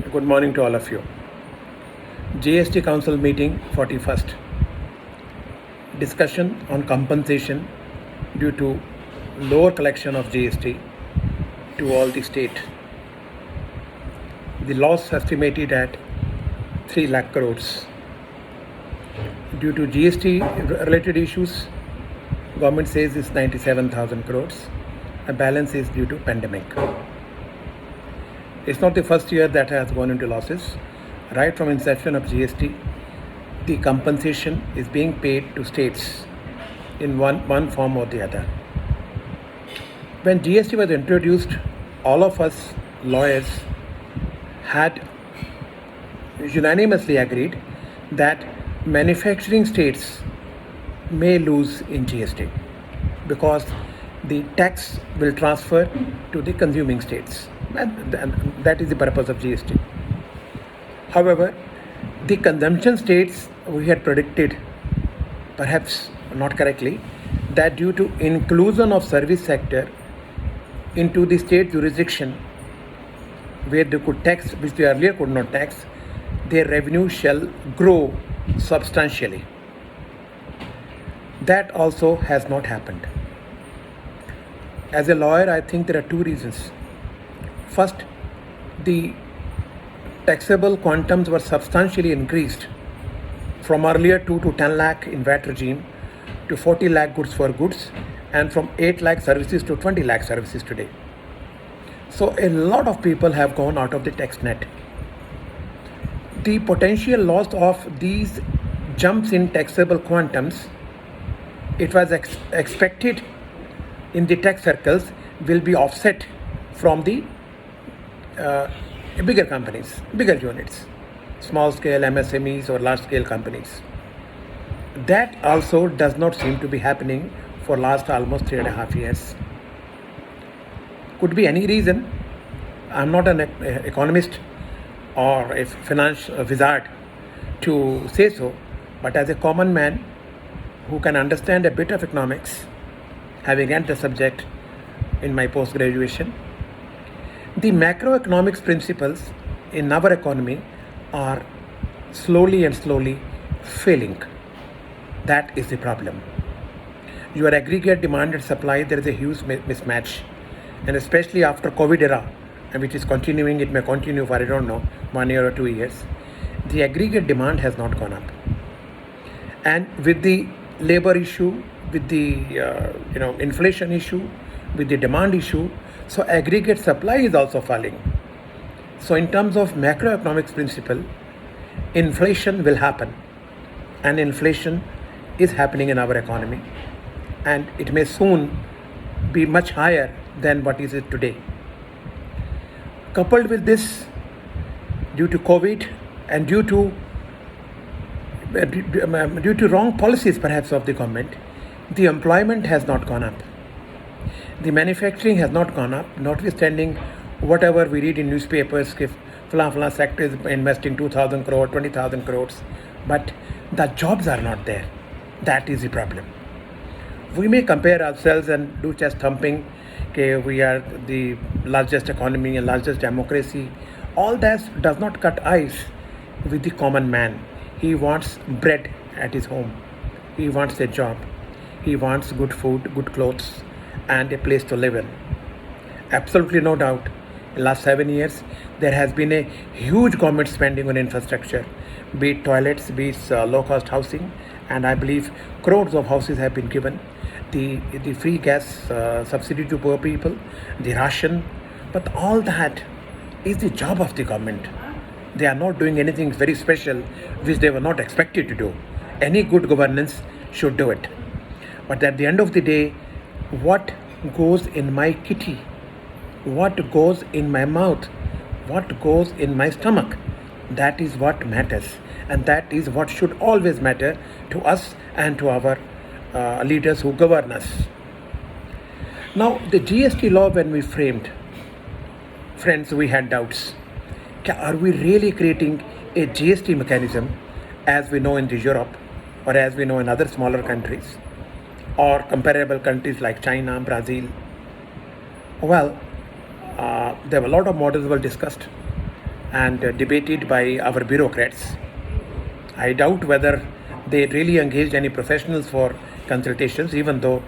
Good morning to all of you. GST Council meeting 41st. Discussion on compensation due to lower collection of GST to all the state. The loss estimated at 3 lakh crores. Due to GST related issues, government says it's 97,000 crores. A balance is due to pandemic. It's not the first year that has gone into losses. Right from inception of GST, the compensation is being paid to states in one form or the other. When GST was introduced, all of us lawyers had unanimously agreed that manufacturing states may lose in GST because the tax will transfer to the consuming states. And that is the purpose of GST. However, the consumption states, we had predicted, perhaps not correctly, that due to inclusion of service sector into the state jurisdiction where they could tax, which they earlier could not tax, their revenue shall grow substantially. That also has not happened. As a lawyer, I think there are two reasons. First, the taxable quantums were substantially increased from earlier 2 to 10 lakh in VAT regime to 40 lakh goods for goods, and from 8 lakh services to 20 lakh services today. So a lot of people have gone out of the tax net. The potential loss of these jumps in taxable quantums, it was expected in the tax circles, will be offset from the bigger companies, bigger units, small scale MSMEs or large scale companies. That also does not seem to be happening for last almost 3.5 years. Could be any reason. I'm not an economist or a finance wizard to say so, but as a common man who can understand a bit of economics, having read the subject in my post-graduation, the macroeconomics principles in our economy are slowly failing. That is the problem. Your aggregate demand and supply, there is a huge mismatch. And especially after COVID era, and which is continuing, it may continue for, I don't know, 1 year or 2 years, the aggregate demand has not gone up. And with the labor issue, with the inflation issue, with the demand issue, so aggregate supply is also falling. So in terms of macroeconomics principle, inflation will happen, and inflation is happening in our economy, and it may soon be much higher than what is it today. Coupled with this, due to COVID and due to wrong policies perhaps of the government, the employment has not gone up. The manufacturing has not gone up, notwithstanding whatever we read in newspapers, if fla sector is investing 2,000 crore, 20,000 crores, but the jobs are not there. That is the problem. We may compare ourselves and do chest thumping, okay, we are the largest economy and largest democracy. All that does not cut ice with the common man. He wants bread at his home. He wants a job. He wants good food, good clothes, and a place to live in. Absolutely no doubt. In the last 7 years, there has been a huge government spending on infrastructure, be it toilets, be it low-cost housing, and I believe crores of houses have been given. The free gas subsidy to poor people, the ration, but all that is the job of the government. They are not doing anything very special which they were not expected to do. Any good governance should do it. But at the end of the day, what goes in my kitty, what goes in my mouth, what goes in my stomach, that is what matters, and that is what should always matter to us and to our leaders who govern us. Now, the GST law, when we framed, friends, we had doubts. Are we really creating a GST mechanism as we know in Europe or as we know in other smaller countries or comparable countries like China, Brazil? Well, there were a lot of models were discussed. and debated by our bureaucrats. I doubt whether they really engaged any professionals for consultations, even though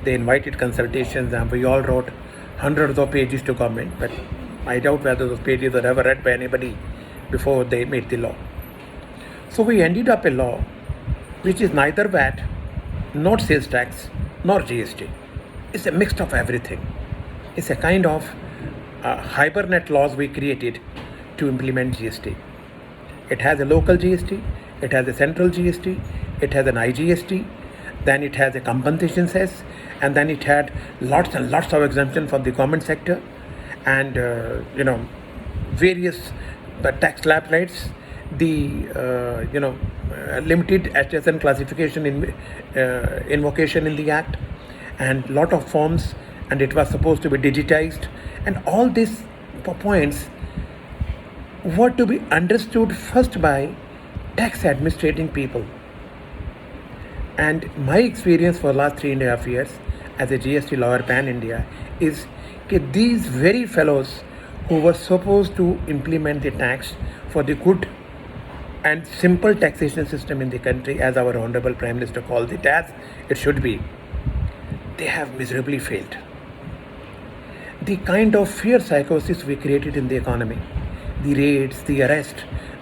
they invited consultations and we all wrote hundreds of pages to government, but I doubt whether those pages were ever read by anybody before they made the law. So we ended up a law which is neither VAT, not sales tax, nor GST. It's a mix of everything. It's a kind of hibernate laws we created to implement GST. It has a local GST, it has a central GST, it has an IGST, then it has a compensation cess, and then it had lots and lots of exemption from the government sector, and various tax slab rates, the limited HSN classification invocation in the act, and lot of forms, and it was supposed to be digitized, and all these points were to be understood first by tax administrating people. And my experience for the last 3.5 years as a GST lawyer pan-India is that these very fellows who were supposed to implement the tax for the good and simple taxation system in the country, as our Honorable Prime Minister calls it, as it should be, they have miserably failed. The kind of fear psychosis we created in the economy, the raids, the arrest,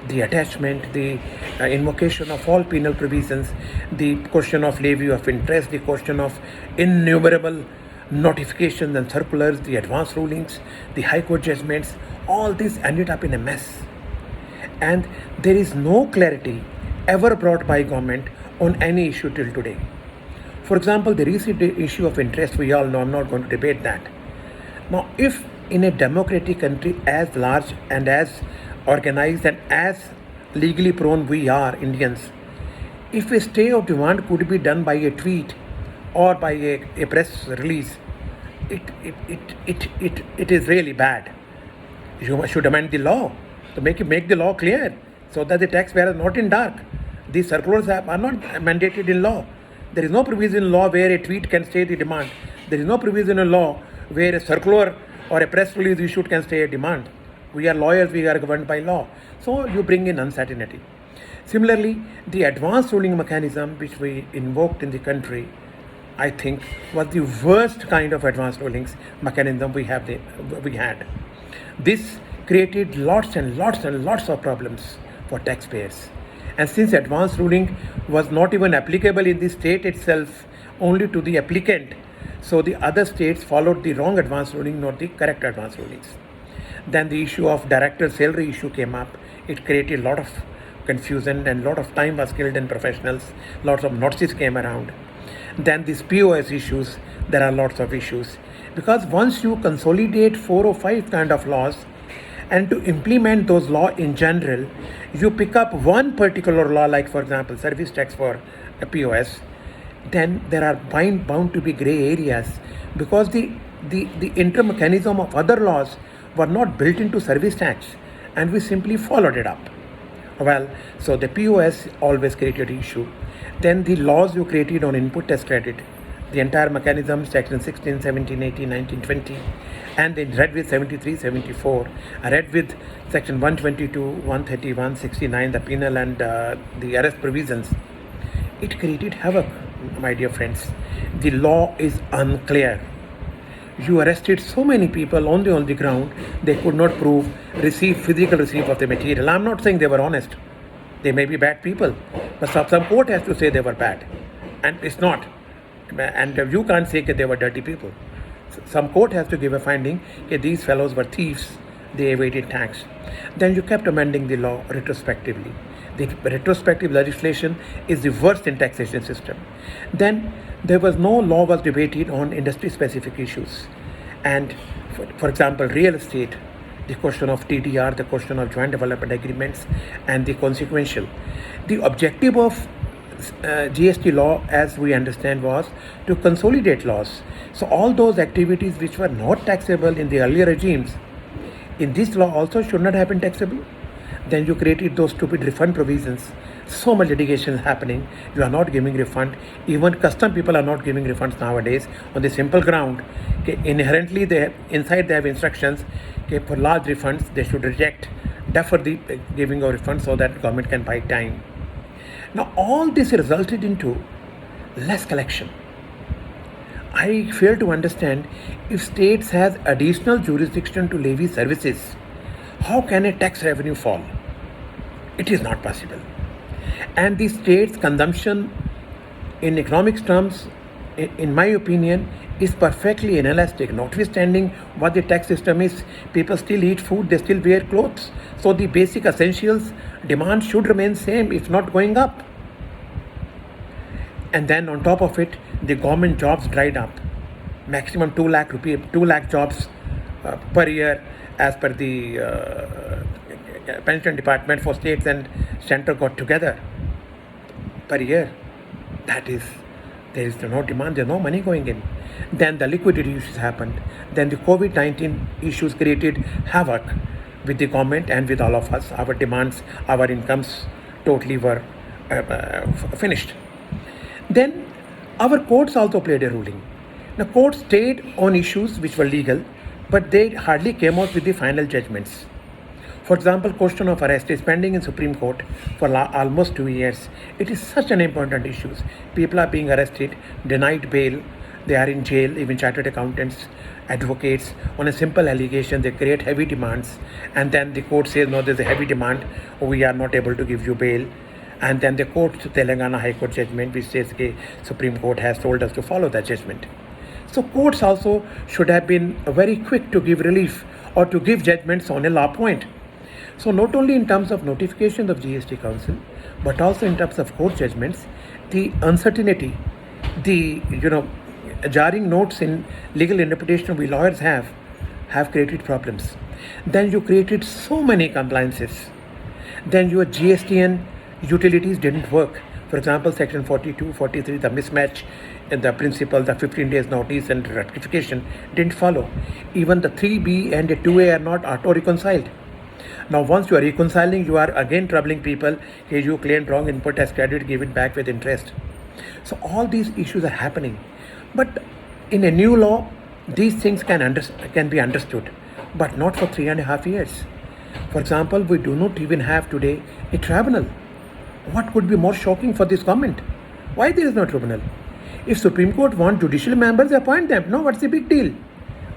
the attachment, the invocation of all penal provisions, the question of levy of interest, the question of innumerable notifications and circulars, the advance rulings, the high court judgments, all this ended up in a mess. And there is no clarity ever brought by government on any issue till today. For example, the recent issue of interest, we all know, I'm not going to debate that. Now, if in a democratic country as large and as organized and as legally prone we are Indians, if a stay of demand could be done by a tweet or by a press release, it is really bad. You should amend the law to make the law clear so that the taxpayer is not in dark. These circulars are not mandated in law. There is no provision in law where a tweet can stay the demand. There is no provision in law where a circular or a press release issued can stay a demand. We are lawyers, we are governed by law. So you bring in uncertainty. Similarly, the advance ruling mechanism which we invoked in the country, I think, was the worst kind of advance rulings mechanism we had. This created lots and lots and lots of problems for taxpayers. And since advance ruling was not even applicable in the state itself, only to the applicant, so the other states followed the wrong advance ruling, not the correct advance rulings. Then the issue of director salary issue came up. It created a lot of confusion and a lot of time was killed in professionals. Lots of notices came around. Then these POS issues, there are lots of issues. Because once you consolidate 4 or 5 kind of laws and to implement those laws in general, you pick up one particular law, like for example, service tax for a POS, then there are bound to be gray areas because the inter-mechanism of other laws were not built into service tax and we simply followed it up. Well, so the POS always created issue. Then the laws you created on input tax credit, the entire mechanism, section 16, 17, 18, 19, 20, and then read with 73, 74, read with section 122, 131, 69, the penal and the arrest provisions. It created havoc, my dear friends. The law is unclear. You arrested so many people on the ground, they could not prove physical receipt of the material. I'm not saying they were honest. They may be bad people, but some court has to say they were bad. And it's not. And you can't say that they were dirty people. Some court has to give a finding that these fellows were thieves, they evaded tax. Then you kept amending the law retrospectively. The retrospective legislation is the worst in taxation system. Then there was no law was debated on industry specific issues. And for example, real estate, the question of TDR, the question of joint development agreements, and the consequential. The objective of GST law, as we understand, was to consolidate laws. So all those activities which were not taxable in the earlier regimes, in this law also should not have been taxable. Then you created those stupid refund provisions So much litigation is happening. You are not giving refund. Even custom people are not giving refunds nowadays on the simple ground. Okay, inherently, inside they have instructions. Okay, for large refunds, they should defer the giving of refunds so that government can buy time. Now, all this resulted into less collection. I fail to understand, if states has additional jurisdiction to levy services, how can a tax revenue fall? It is not possible. And the state's consumption in economics terms, in my opinion, is perfectly inelastic. Notwithstanding what the tax system is, people still eat food, they still wear clothes. So the basic essentials demand should remain same, if not going up. And then on top of it, the government jobs dried up. Maximum 2 lakh jobs per year as per the pension department for states and center got together per year. That is, there is no demand, there's no money going in. Then the liquidity issues happened. Then the COVID-19 issues created havoc with the government and with all of us. Our demands, our incomes totally were finished. Then our courts also played a ruling. The courts stayed on issues which were legal, but they hardly came out with the final judgments. For example, question of arrest is pending in Supreme Court for almost 2 years. It is such an important issue. People are being arrested, denied bail, they are in jail, even chartered accountants, advocates, on a simple allegation. They create heavy demands, and then the court says, no, there's a heavy demand, we are not able to give you bail. And then the court, Telangana High Court judgment, which says the Supreme Court has told us to follow that judgment. So courts also should have been very quick to give relief or to give judgments on a law point. So not only in terms of notification of GST Council, but also in terms of court judgments, the uncertainty, the jarring notes in legal interpretation we lawyers have created problems. Then you created so many compliances. Then your GSTN utilities didn't work. For example, section 42, 43, the mismatch in the principle, the 15 days notice and rectification didn't follow. Even the 3B and the 2A are not auto-reconciled. Now, once you are reconciling, you are again troubling people. Hey, you claimed wrong input as credit, give it back with interest. So all these issues are happening. But in a new law, these things can be understood, but not for 3.5 years. For example, we do not even have today a tribunal. What could be more shocking for this government? Why there is no tribunal? If Supreme Court want judicial members, appoint them. No, what's the big deal?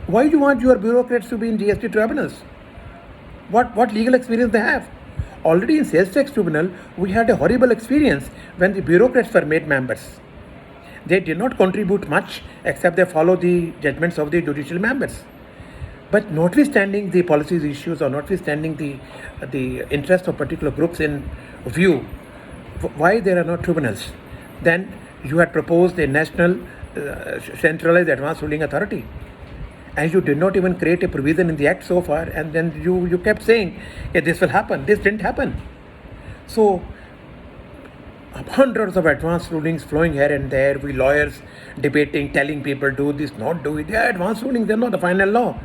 Why do you want your bureaucrats to be in GST tribunals? What legal experience they have? Already in sales tax tribunal, we had a horrible experience when the bureaucrats were made members. They did not contribute much except they follow the judgments of the judicial members. But notwithstanding the policies issues, or notwithstanding the interest of particular groups in view, why there are no tribunals? Then you had proposed a national centralized advanced ruling authority, and you did not even create a provision in the act so far, and then you kept saying, hey, this will happen. This didn't happen. So hundreds of advanced rulings flowing here and there, we lawyers debating, telling people do this, not do it. They are advanced rulings, they're not the final law.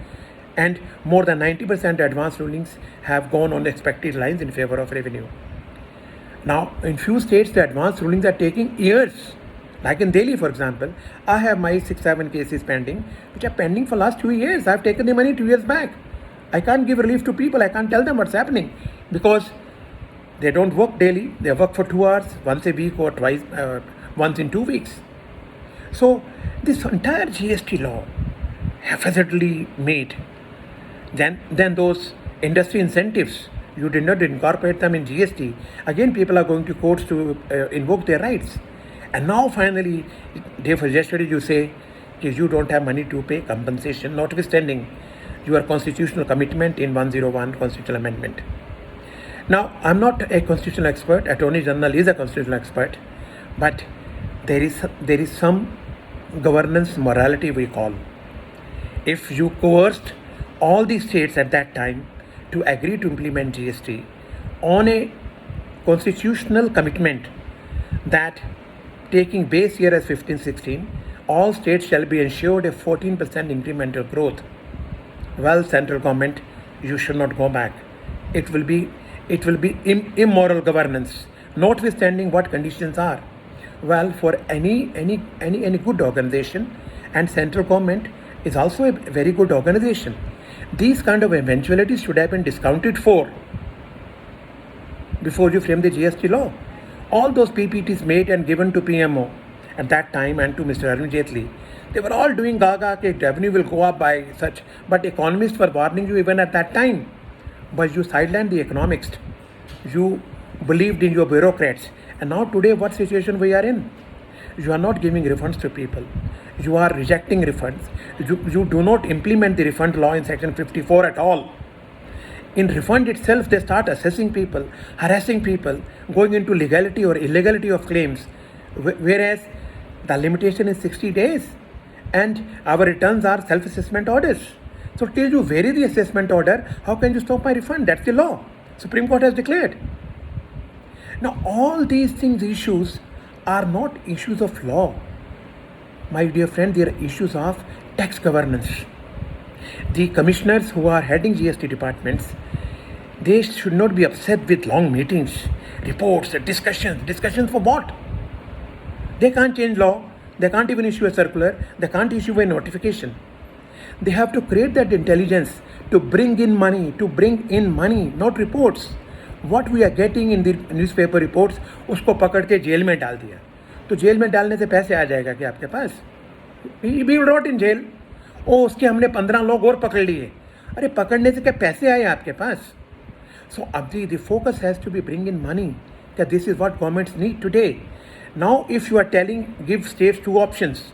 And more than 90% advanced rulings have gone on the expected lines in favor of revenue. Now, in few states, the advanced rulings are taking years. Like in Delhi, for example, I have my 6-7 cases pending, which are pending for last 2 years. I've taken the money 2 years back. I can't give relief to people. I can't tell them what's happening because they don't work daily. They work for 2 hours, once a week or twice, once in 2 weeks. So this entire GST law haphazardly made. Then those industry incentives, you did not incorporate them in GST. Again, people are going to courts to invoke their rights. And now finally, day for yesterday, you say you don't have money to pay compensation, notwithstanding your constitutional commitment in 101 constitutional amendment. Now, I'm not a constitutional expert. Attorney General is a constitutional expert, but there is some governance morality we call. If you coerced all the states at that time to agree to implement GST on a constitutional commitment that taking base year as 15-16, all states shall be ensured a 14% incremental growth. Well, central government, you should not go back. It will be immoral governance notwithstanding what conditions are. Well, for any good organization, and central government is also a very good organization, these kind of eventualities should have been discounted for before you frame the GST law. All those PPTs made and given to PMO at that time and to Mr. Arun Jaitley, they were all doing gaga that revenue will go up by such, but economists were warning you even at that time. But you sidelined the economics. You believed in your bureaucrats. And now today what situation we are in? You are not giving refunds to people. You are rejecting refunds. You do not implement the refund law in section 54 at all. In refund itself, they start assessing people, harassing people, going into legality or illegality of claims, whereas the limitation is 60 days and our returns are self-assessment orders. So till you vary the assessment order, how can you stop my refund? That's the law. Supreme Court has declared. Now all these things, issues are not issues of law. My dear friend, they are issues of tax governance. The commissioners who are heading GST departments, they should not be upset with long meetings, reports, discussions for what? They can't change law. They can't even issue a circular. They can't issue a notification. They have to create that intelligence to bring in money, not reports. What we are getting in the newspaper reports, उसको पकड़ के jail में डाल दिया. तो jail में डालने से पैसे आ जाएगा क्या आपके पास? We will rot in jail. ओ उसके हमने 15 लोग और पकड़ लिए. अरे पकड़ने से क्या पैसे आए आपके पास? So the focus has to be bring in money. That this is what governments need today. Now if you are give states two options.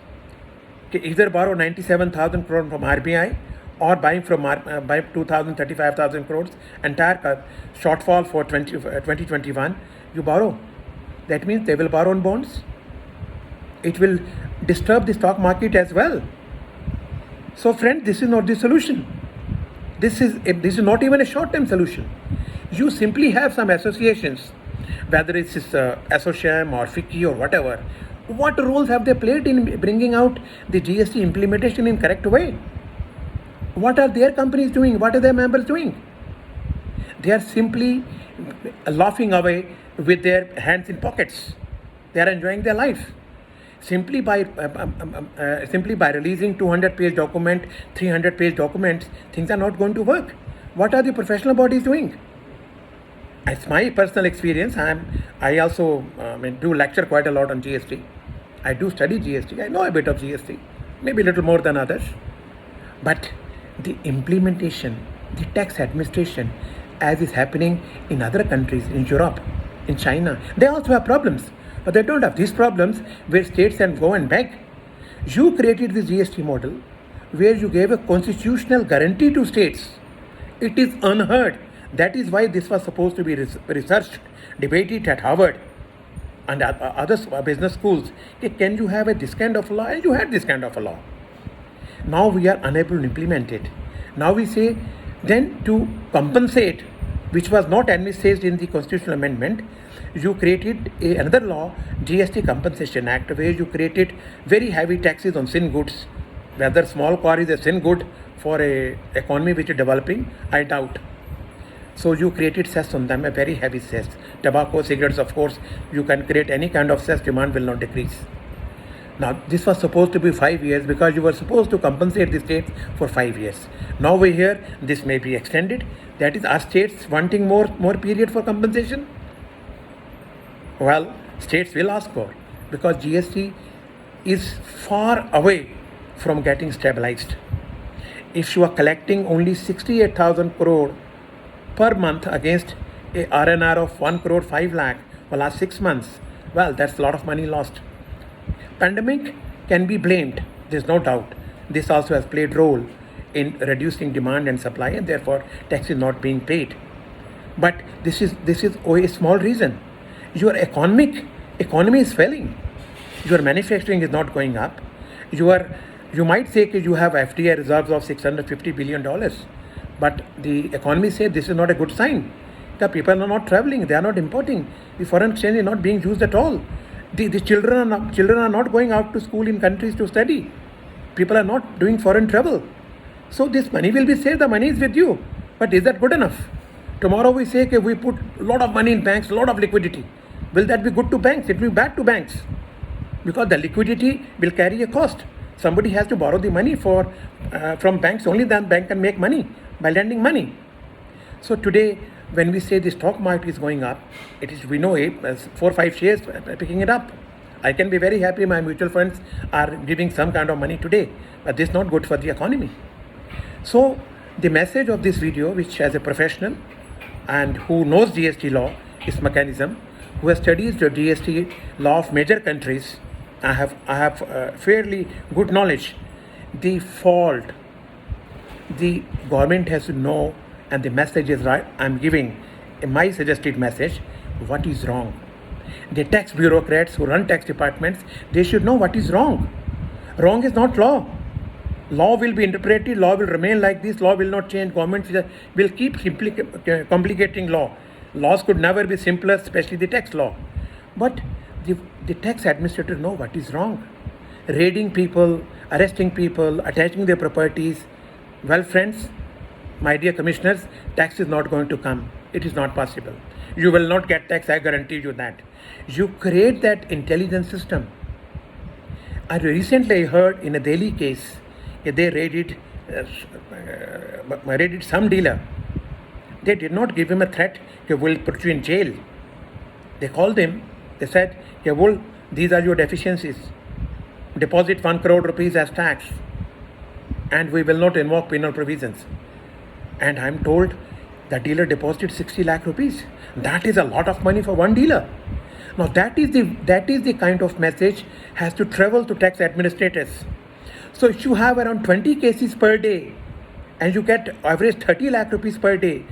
Either borrow 97,000 crore from RBI or buy 2,000, 35,000 crores, entire shortfall for 2021, you borrow. That means they will borrow on bonds. It will disturb the stock market as well. So friend, this is not the solution. This is not even a short-term solution. You simply have some associations, whether it's ASSOCHAM or FICCI or whatever. What roles have they played in bringing out the GST implementation in correct way? What are their companies doing? What are their members doing? They are simply laughing away with their hands in pockets. They are enjoying their life. Simply by releasing 200-page document, 300-page documents, things are not going to work. What are the professional bodies doing? It's my personal experience. I also do lecture quite a lot on GST. I do study GST. I know a bit of GST, maybe a little more than others. But the implementation, the tax administration, as is happening in other countries, in Europe, in China, they also have problems. But they don't have these problems where states can go and beg. You created the GST model where you gave a constitutional guarantee to states. It is unheard. That is why this was supposed to be researched, debated at Harvard and other business schools. Can you have this kind of law? And you had this kind of a law. Now we are unable to implement it. Now we say then to compensate, which was not envisaged in the constitutional amendment, you created another law, GST Compensation Act, where you created very heavy taxes on sin goods. Whether small car is a sin good for a economy which is developing, I doubt. So you created cess on them, a very heavy cess. Tobacco, cigarettes, of course, you can create any kind of cess, demand will not decrease. Now, this was supposed to be 5 years because you were supposed to compensate the states for 5 years. Now we hear this may be extended. That is, are states wanting more period for compensation? Well, states will ask for, because GST is far away from getting stabilized. If you are collecting only 68,000 crore per month against a RNR of 1 crore 5 lakh for last 6 months, well, that's a lot of money lost. Pandemic can be blamed, there's no doubt. This also has played role in reducing demand and supply, and therefore tax is not being paid. But this is a small reason. Your economy is failing. Your manufacturing is not going up. You might say that you have FDI reserves of $650 billion, but the economy says this is not a good sign. The people are not traveling, they are not importing. The foreign exchange is not being used at all. The children are not going out to school in countries to study. People are not doing foreign travel. So this money will be saved, the money is with you. But is that good enough? Tomorrow we say that we put a lot of money in banks, a lot of liquidity. Will that be good to banks? It will be bad to banks, because the liquidity will carry a cost. Somebody has to borrow the money from banks. Only then bank can make money by lending money. So today, when we say the stock market is going up, we know it as 4 or 5 shares picking it up. I can be very happy my mutual funds are giving some kind of money today, but this is not good for the economy. So the message of this video, which as a professional and who knows GST law, its mechanism, who has studied the GST law of major countries, I have fairly good knowledge. The fault, the government has to know, and the message is right. I'm giving my suggested message, what is wrong. The tax bureaucrats who run tax departments, they should know what is wrong. Wrong is not law. Law will be interpreted, law will remain like this, law will not change, government will keep complicating law. Laws could never be simpler, especially the tax law. But the tax administrators know what is wrong. Raiding people, arresting people, attaching their properties. Well, friends, my dear commissioners, tax is not going to come. It is not possible. You will not get tax, I guarantee you that. You create that intelligence system. I recently heard in a Delhi case, they raided some dealer. They did not give him a threat, we'll put you in jail. They called him, they said, these are your deficiencies. Deposit 1 crore rupees as tax, and we will not invoke penal provisions. And I'm told the dealer deposited 60 lakh rupees. That is a lot of money for one dealer. Now that is the kind of message has to travel to tax administrators. So if you have around 20 cases per day and you get average 30 lakh rupees per day,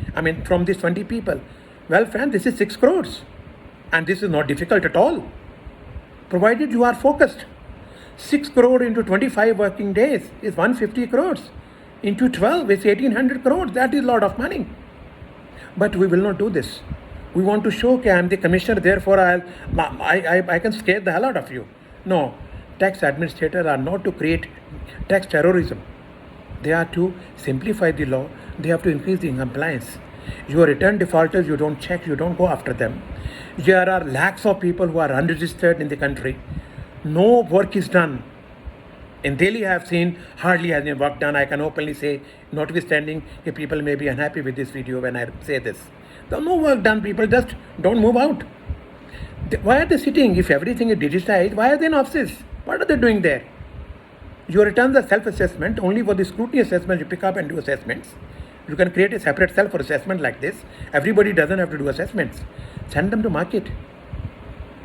from these 20 people, well friend, this is 6 crores. And this is not difficult at all, provided you are focused. 6 crore into 25 working days is 150 crores. Into 12 is 1800 crores. That is a lot of money. But we will not do this. We want to show that I am the commissioner, therefore I can scare the hell out of you. No, tax administrators are not to create tax terrorism. They are to simplify the law. They have to increase the compliance. Your return defaulters, you don't check, you don't go after them. There are lakhs of people who are unregistered in the country. No work is done. In Delhi, I have seen hardly has been work done. I can openly say, notwithstanding, people may be unhappy with this video when I say this. There's no work done. People just don't move out. Why are they sitting? If everything is digitized, why are they in offices? What are they doing there? Your returns are self-assessment. Only for the scrutiny assessment, you pick up and do assessments. You can create a separate cell for assessment like this. Everybody doesn't have to do assessments. Send them to market.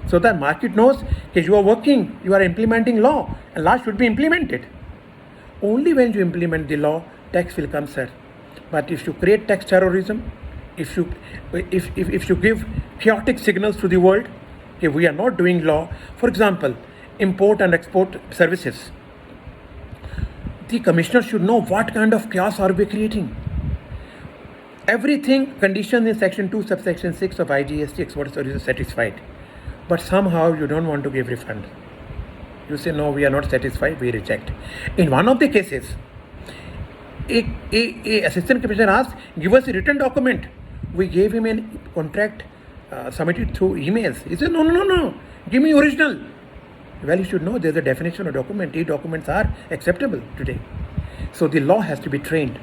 So that market knows that you are working, you are implementing law, and law should be implemented. Only when you implement the law, tax will come, sir. But if you create tax terrorism, if you give chaotic signals to the world, okay, we are not doing law. For example, import and export services. The commissioner should know what kind of chaos are we creating. Everything conditioned in section 2, subsection 6 of IGST export services satisfied. But somehow you don't want to give refund. You say, no, we are not satisfied, we reject. In one of the cases, a assistant commissioner asked, give us a written document. We gave him a contract submitted through emails. He said, no, give me original. Well, you should know there's a definition of document. E-documents are acceptable today. So the law has to be trained.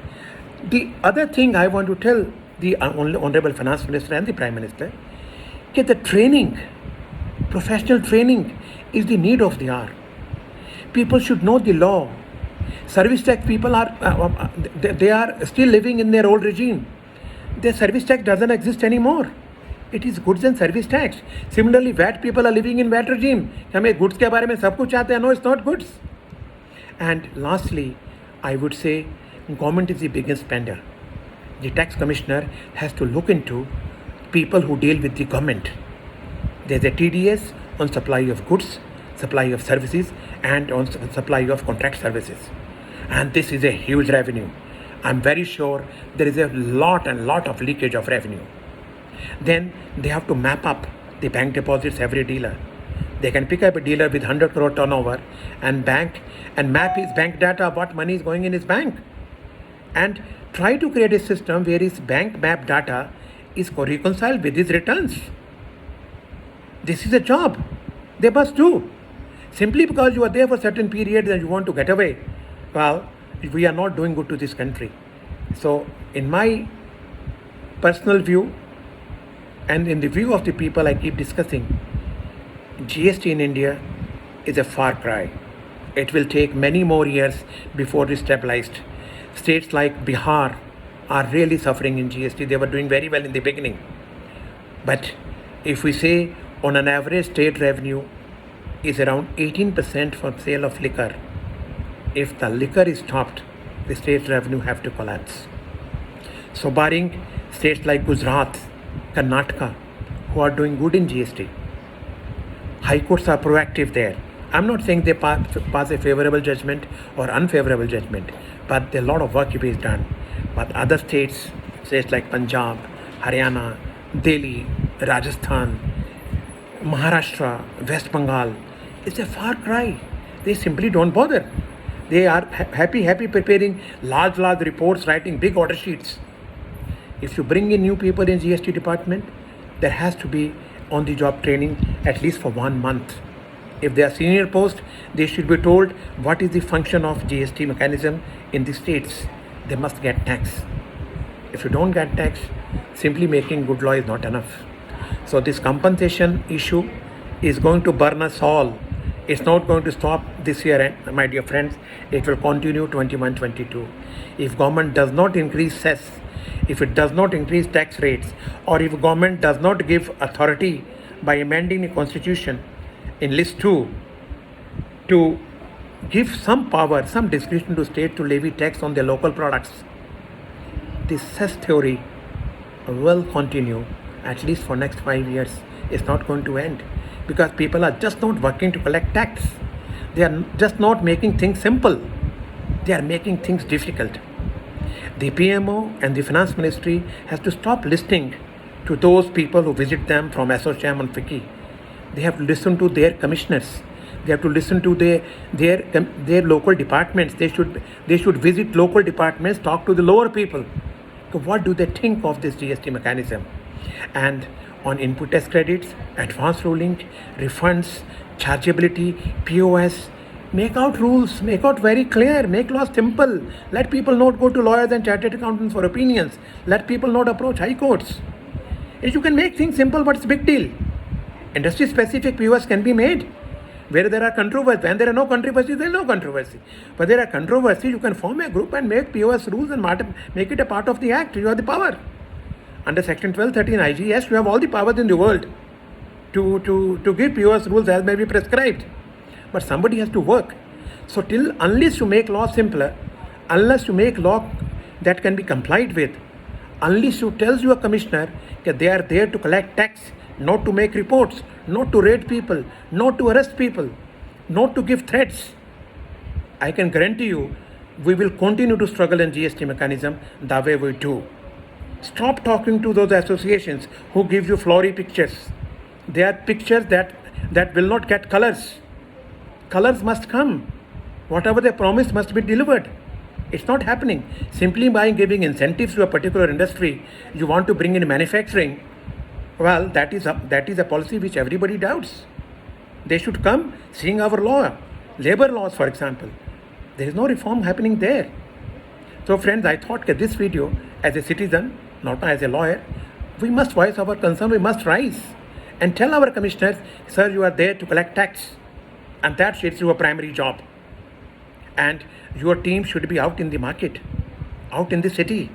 The other thing I want to tell the Honorable Finance Minister and the Prime Minister, that the training, professional training is the need of the hour. People should know the law. Service tax people they are still living in their old regime. Their service tax doesn't exist anymore. It is goods and service tax. Similarly, VAT people are living in VAT regime. हमें goods के बारे में सब कुछ आते हैं. No, it's not goods. And lastly, I would say government is the biggest spender. The tax commissioner has to look into people who deal with the government. There's a TDS on supply of goods, supply of services, and on supply of contract services. And this is a huge revenue. I'm very sure there is a lot of leakage of revenue. Then they have to map up the bank deposits every dealer. They can pick up a dealer with 100 crore turnover and map his bank data, what money is going in his bank, and try to create a system where his bank map data is reconciled with his returns. This is a job. They must do. Simply because you are there for certain periods and you want to get away, well, we are not doing good to this country. So, in my personal view, and in the view of the people I keep discussing, GST in India is a far cry. It will take many more years before it is stabilized. States like Bihar are really suffering in GST. They were doing very well in the beginning. But if we say on an average state revenue is around 18% from sale of liquor, if the liquor is stopped, the state revenue have to collapse. So barring states like Gujarat, Karnataka, who are doing good in GST, high courts are proactive there. I'm not saying they pass a favorable judgment or unfavorable judgment, but a lot of work is done. But other states like Punjab, Haryana, Delhi, Rajasthan, Maharashtra, West Bengal, it's a far cry. They simply don't bother. They are happy preparing large reports, writing big order sheets. If you bring in new people in GST department, there has to be on-the-job training at least for 1 month. If they are senior post, they should be told what is the function of GST mechanism in the states. They must get tax. If you don't get tax, simply making good law is not enough. So this compensation issue is going to burn us all. It's not going to stop this year, my dear friends. It will continue 21-22. If government does not increase cess, if it does not increase tax rates, or if government does not give authority by amending the constitution in list 2 to give some power, some discretion to state to levy tax on their local products, this cess theory will continue at least for next 5 years. It's not going to end because people are just not working to collect tax. They are just not making things simple. They are making things difficult. The PMO and the Finance Ministry has to stop listening to those people who visit them from ASSOCHAM and FICCI. They have to listen to their commissioners. They have to listen to their local departments. They should visit local departments, talk to the lower people. So what do they think of this GST mechanism? And on input tax credits, advance ruling, refunds, chargeability, POS, make out rules, make out very clear, make laws simple. Let people not go to lawyers and chartered accountants for opinions. Let people not approach high courts. If you can make things simple, what's the big deal? Industry specific POS can be made. Where there are controversies, when there are no controversies, there is no controversy. But there are controversies, you can form a group and make POS rules and make it a part of the act. You have the power. Under Section 1213 IG, yes, you have all the powers in the world to give POS rules as may be prescribed. But somebody has to work. So unless you make law simpler, unless you make law that can be complied with, unless you tells your commissioner that they are there to collect tax, not to make reports, not to raid people, not to arrest people, not to give threats, I can guarantee you we will continue to struggle in GST mechanism the way we do. Stop talking to those associations who give you flowery pictures. They are pictures that will not get colors. Colors must come. Whatever they promise must be delivered. It's not happening. Simply by giving incentives to a particular industry, you want to bring in manufacturing. Well, that is a policy which everybody doubts. They should come seeing our law, labor laws, for example. There is no reform happening there. So friends, I thought that this video, as a citizen, not as a lawyer, we must voice our concern, we must rise and tell our commissioners, sir, you are there to collect tax. And that is your primary job. And your team should be out in the market, out in the city,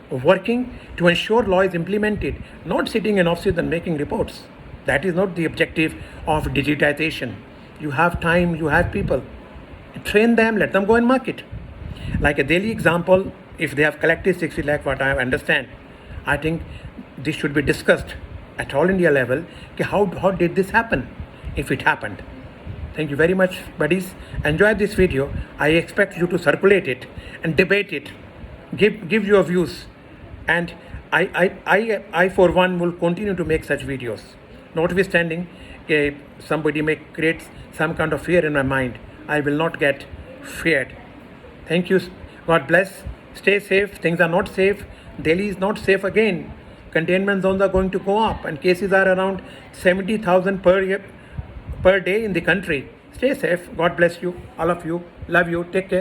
working to ensure law is implemented, not sitting in offices and making reports. That is not the objective of digitization. You have time, you have people. Train them, let them go and market. Like a daily example, if they have collected 60 lakh, what I understand, I think this should be discussed at all India level. How did this happen, if it happened? Thank you very much, buddies. Enjoy this video. I expect you to circulate it and debate it. Give your views. And I for one will continue to make such videos. Notwithstanding, somebody may create some kind of fear in my mind. I will not get feared. Thank you. God bless. Stay safe. Things are not safe. Delhi is not safe again. containment zones are going to go up, and cases are around 70,000 per day in the country. Stay safe. God bless you, all of you. Love you. Take care.